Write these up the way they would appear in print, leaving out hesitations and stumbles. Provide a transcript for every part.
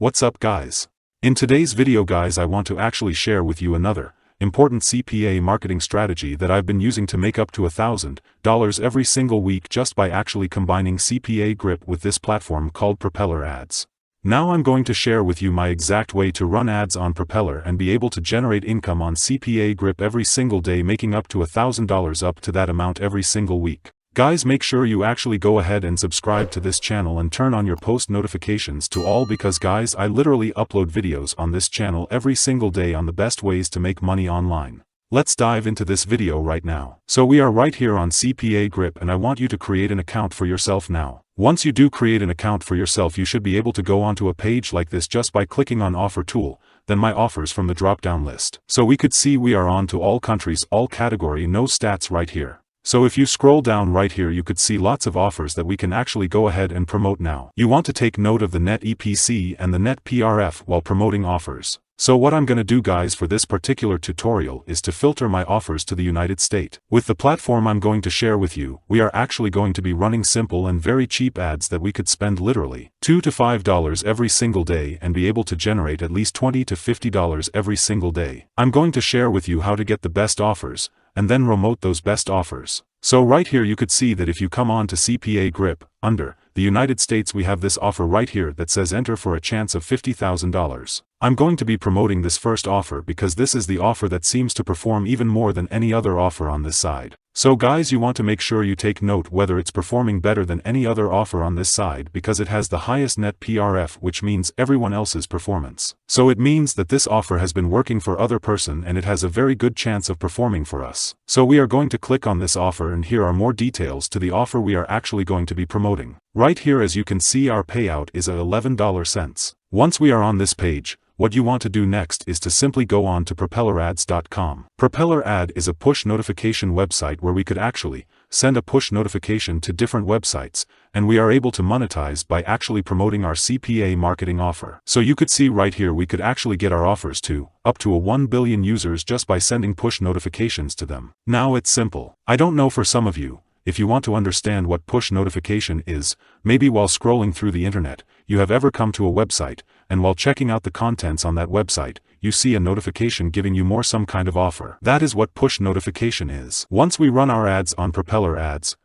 What's up guys? In today's video guys I want to actually share with you another important CPA marketing strategy that I've been using to make up to $1,000 every single week just by actually combining CPAGRIP with this platform called Propeller ads. Now I'm going to share with you my exact way to run ads on Propeller and be able to generate income on CPAGRIP every single day, making up to $1,000 up to that amount every single week. Guys, make sure you actually go ahead and subscribe to this channel and turn on your post notifications to all, because guys, I literally upload videos on this channel every single day on the best ways to make money online. Let's dive into this video right now. So we are right here on CPAGRIP and I want you to create an account for yourself now. Once you do create an account for yourself, you should be able to go onto a page like this just by clicking on Offer Tool, then My Offers from the drop-down list. So we could see we are on to all countries, all category, no stats right here. So if you scroll down right here, you could see lots of offers that we can actually go ahead and promote now. You want to take note of the net EPC and the net PRF while promoting offers. So what I'm going to do guys for this particular tutorial is to filter my offers to the United States. With the platform I'm going to share with you, we are actually going to be running simple and very cheap ads that we could spend literally $2 to $5 every single day and be able to generate at least $20 to $50 every single day. I'm going to share with you how to get the best offers and then promote those best offers. So right here you could see that if you come on to CPAGRIP, under the United States, we have this offer right here that says enter for a chance of $50,000. I'm going to be promoting this first offer because this is the offer that seems to perform even more than any other offer on this side. So guys, you want to make sure you take note whether it's performing better than any other offer on this side, because it has the highest net PRF, which means everyone else's performance. So it means that this offer has been working for other person and it has a very good chance of performing for us. So we are going to click on this offer and here are more details to the offer we are actually going to be promoting. Right here as you can see, our payout is at $11. Once we are on this page, what you want to do next is to simply go on to propellerads.com. Propeller Ad is a push notification website where we could actually send a push notification to different websites, and we are able to monetize by actually promoting our CPA marketing offer. So you could see right here we could actually get our offers to up to 1 billion users just by sending push notifications to them. Now it's simple. I don't know for some of you, if you want to understand what push notification is, maybe while scrolling through the internet, you have ever come to a website, and while checking out the contents on that website, you see a notification giving you some kind of offer. That is what push notification is. Once we run our ads on Propeller Ads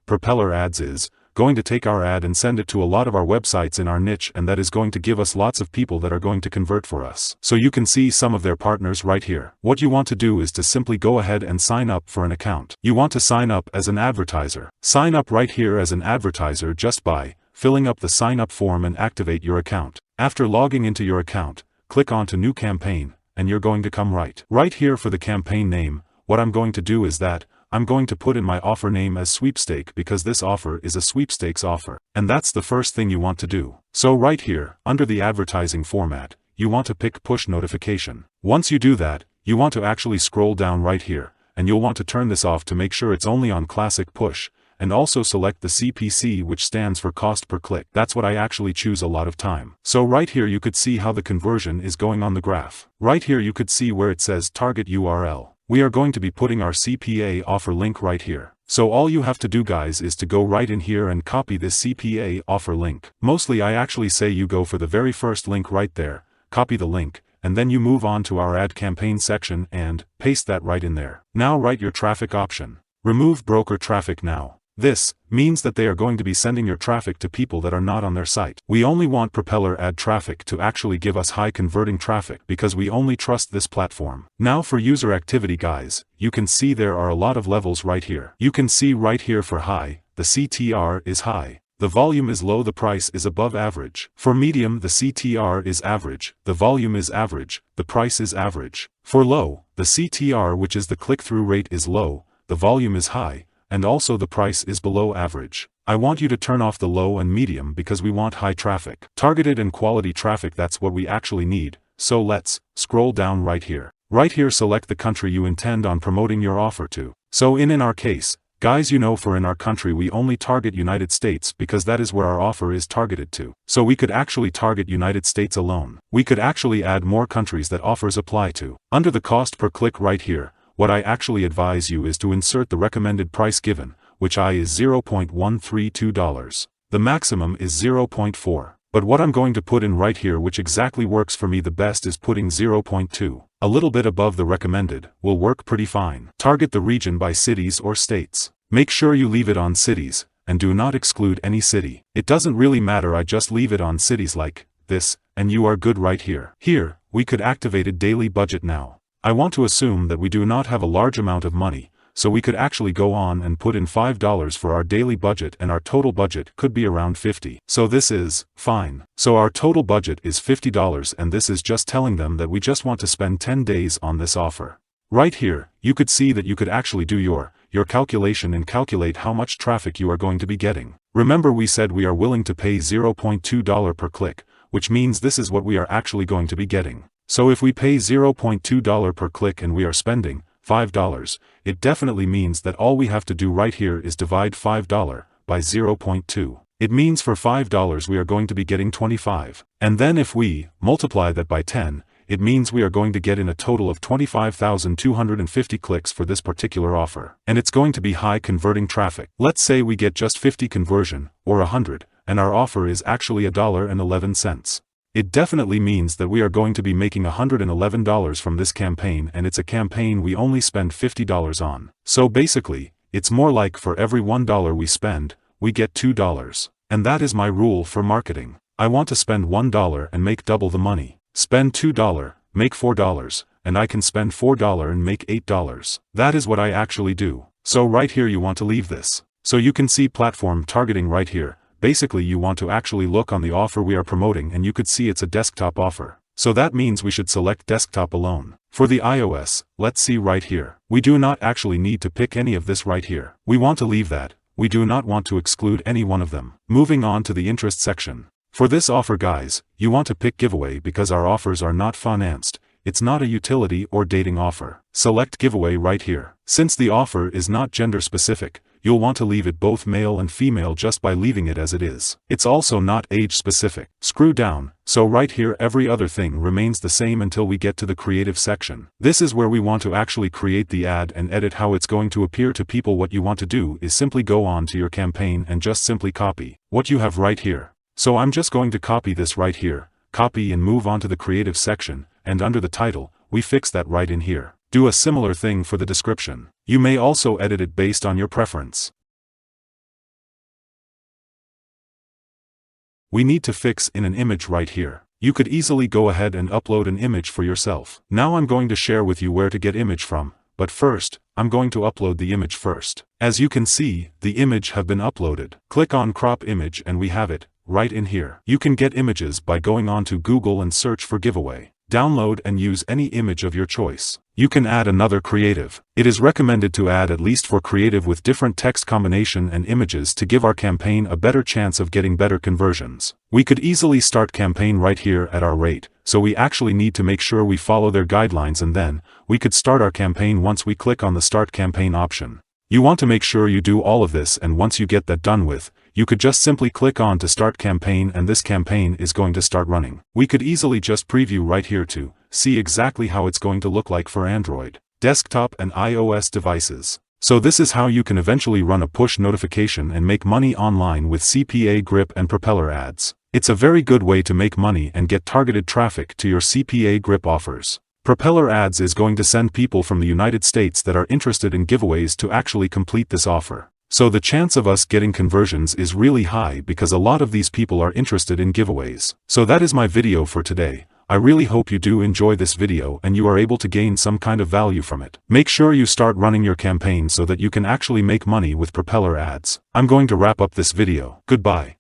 is going to take our ad and send it to a lot of our websites in our niche, and that is going to give us lots of people that are going to convert for us. So you can see some of their partners right here. What you want to do is to simply go ahead and sign up for an account. You want to sign up as an advertiser. Sign up right here as an advertiser just by filling up the sign up form and activate your account. After logging into your account, click on to new campaign, and you're going to come right here for the campaign name. What I'm going to do is that I'm going to put in my offer name as sweepstake, because this offer is a sweepstakes offer, and that's the first thing you want to do. So right here, under the advertising format, you want to pick push notification. Once you do that, you want to actually scroll down right here, and you'll want to turn this off to make sure it's only on classic push, and also select the CPC, which stands for cost per click. That's what I actually choose a lot of time. So right here you could see how the conversion is going on the graph. Right here you could see where it says target URL. We are going to be putting our CPA offer link right here. So all you have to do guys is to go right in here and copy this CPA offer link. Mostly I actually say you go for the very first link right there, copy the link, and then you move on to our ad campaign section and paste that right in there. Now write your traffic option. Remove broker traffic now. This means that they are going to be sending your traffic to people that are not on their site. We only want Propeller ad traffic to actually give us high converting traffic because we only trust this platform. Now for user activity guys, you can see there are a lot of levels right here. You can see right here for high, the CTR is high. The volume is low, the price is above average. For medium, the CTR is average, the volume is average, the price is average. For low, the CTR, which is the click-through rate, is low, the volume is high, and also the price is below average. I want you to turn off the low and medium because we want high traffic. Targeted and quality traffic, that's what we actually need. So let's scroll down right here. Right here select the country you intend on promoting your offer to. So in our case, guys, for in our country we only target United States because that is where our offer is targeted to. So we could actually target United States alone. We could actually add more countries that offers apply to. Under the cost per click right here, what I actually advise you is to insert the recommended price given, which is $0.132. The maximum is $0.4. But what I'm going to put in right here, which exactly works for me the best, is putting 0.2. A little bit above the recommended will work pretty fine. Target the region by cities or states. Make sure you leave it on cities, and do not exclude any city. It doesn't really matter, I just leave it on cities like this, and you are good right here. Here, we could activate a daily budget now. I want to assume that we do not have a large amount of money, so we could actually go on and put in $5 for our daily budget, and our total budget could be around $50. So this is fine. So our total budget is $50, and this is just telling them that we just want to spend 10 days on this offer. Right here, you could see that you could actually do your calculation and calculate how much traffic you are going to be getting. Remember, we said we are willing to pay $0.2 per click, which means this is what we are actually going to be getting. So if we pay $0.2 per click and we are spending $5, it definitely means that all we have to do right here is divide $5 by 0.2. It means for $5 we are going to be getting 25. And then if we multiply that by 10, it means we are going to get in a total of 25,250 clicks for this particular offer. And it's going to be high converting traffic. Let's say we get just 50 conversion, or 100, and our offer is actually $1.11. It definitely means that we are going to be making $111 from this campaign, and it's a campaign we only spend $50 on. So basically, it's more like for every $1 we spend, we get $2. And that is my rule for marketing. I want to spend $1 and make double the money. Spend $2, make $4, and I can spend $4 and make $8. That is what I actually do. So right here you want to leave this. So you can see platform targeting right here. Basically you want to actually look on the offer we are promoting, and you could see it's a desktop offer. So that means we should select desktop alone. For the iOS, let's see right here. We do not actually need to pick any of this right here. We want to leave that. We do not want to exclude any one of them. Moving on to the interest section. For this offer, guys, you want to pick giveaway because our offers are not financed. It's not a utility or dating offer. Select giveaway right here. Since the offer is not gender specific, you'll want to leave it both male and female just by leaving it as it is. It's also not age specific. Screw down. So right here every other thing remains the same until we get to the creative section. This is where we want to actually create the ad and edit how it's going to appear to people. What you want to do is simply go on to your campaign and just simply copy what you have right here. So I'm just going to copy this right here, copy and move on to the creative section, and under the title, we fix that right in here. Do a similar thing for the description. You may also edit it based on your preference. We need to fix in an image right here. You could easily go ahead and upload an image for yourself. Now I'm going to share with you where to get image from, but first, I'm going to upload the image first. As you can see, the image have been uploaded. Click on crop image and we have it right in here. You can get images by going on to Google and search for giveaway. Download and use any image of your choice. You can add another creative. It is recommended to add at least 4 creative with different text combination and images to give our campaign a better chance of getting better conversions. We could easily start campaign right here at our rate, so we actually need to make sure we follow their guidelines, and then we could start our campaign once we click on the start campaign option. You want to make sure you do all of this, and once you get that done with, you could just simply click on to start campaign and this campaign is going to start running. We could easily just preview right here to see exactly how it's going to look like for Android, desktop and iOS devices. So this is how you can eventually run a push notification and make money online with CPAGRIP and Propeller ads. It's a very good way to make money and get targeted traffic to your CPAGRIP offers. Propeller ads is going to send people from the United States that are interested in giveaways to actually complete this offer. So the chance of us getting conversions is really high because a lot of these people are interested in giveaways. So that is my video for today. I really hope you do enjoy this video and you are able to gain some kind of value from it. Make sure you start running your campaign so that you can actually make money with Propeller ads. I'm going to wrap up this video. Goodbye.